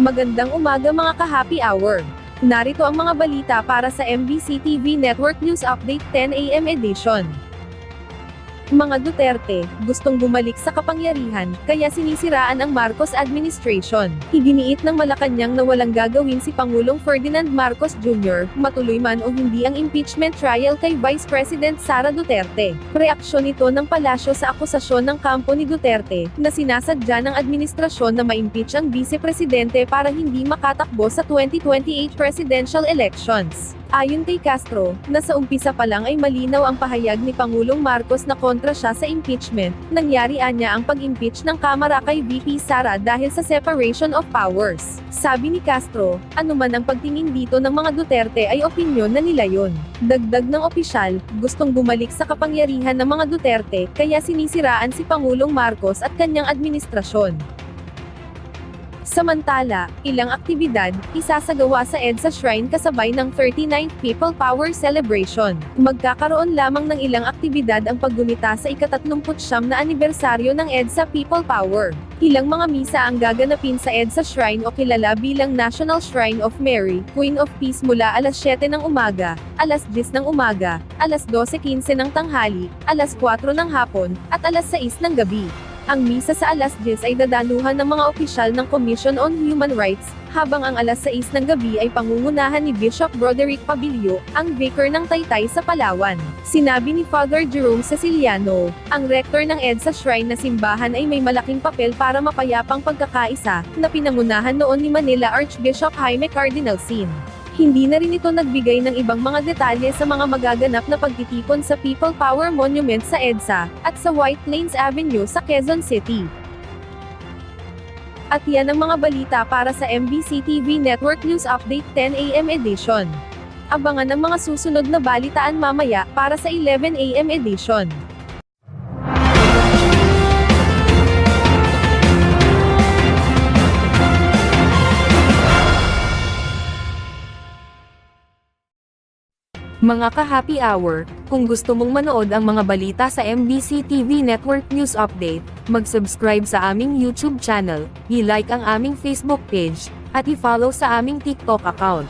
Magandang umaga mga ka-happy hour. Narito ang mga balita para sa MBC TV Network News Update 10 AM edition. Mga Duterte, gustong bumalik sa kapangyarihan, kaya sinisiraan ang Marcos administration. Iginiit ng Malacanang na walang gagawin si Pangulong Ferdinand Marcos Jr., matuloy man o hindi ang impeachment trial kay Vice President Sara Duterte. Reaksyon ito ng palasyo sa akusasyon ng kampo ni Duterte, na sinasadya ng administrasyon na ma-impeach ang vice-presidente para hindi makatakbo sa 2028 presidential elections. Ayon kay Castro, na sa umpisa pa lang ay malinaw ang pahayag ni Pangulong Marcos na kontra siya sa impeachment, nangyari niya ang pag-impeach ng Kamara kay VP Sara dahil sa separation of powers. Sabi ni Castro, anuman ang pagtingin dito ng mga Duterte ay opinyon na nila yon. Dagdag ng opisyal, gustong bumalik sa kapangyarihan ng mga Duterte, kaya sinisiraan si Pangulong Marcos at kanyang administrasyon. Samantala, ilang aktibidad, isasagawa sa EDSA Shrine kasabay ng 39th People Power Celebration. Magkakaroon lamang ng ilang aktibidad ang paggumita sa ika-39 na anibersaryo ng EDSA People Power. Ilang mga misa ang gaganapin sa EDSA Shrine o kilala bilang National Shrine of Mary, Queen of Peace mula alas 7 ng umaga, alas 10 ng umaga, alas 12:15 ng tanghali, alas 4 ng hapon, at alas 6 ng gabi. Ang misa sa alas 10 ay dadaluhan ng mga opisyal ng Commission on Human Rights, habang ang alas 6 ng gabi ay pangungunahan ni Bishop Broderick Pabilio, ang vicar ng Taytay sa Palawan. Sinabi ni Father Jerome Ceciliano, ang rector ng EDSA Shrine na simbahan ay may malaking papel para mapayapang pagkakaisa, na pinangunahan noon ni Manila Archbishop Jaime Cardinal Sin. Hindi na rin ito nagbigay ng ibang mga detalye sa mga magaganap na pagtitipon sa People Power Monument sa EDSA, at sa White Plains Avenue sa Quezon City. At yan ang mga balita para sa MBC TV Network News Update 10 AM edition. Abangan ang mga susunod na balitaan mamaya, para sa 11 AM edition. Mga ka-happy hour, kung gusto mong manood ang mga balita sa MBC TV Network News Update, mag-subscribe sa aming YouTube channel, i-like ang aming Facebook page, at i-follow sa aming TikTok account.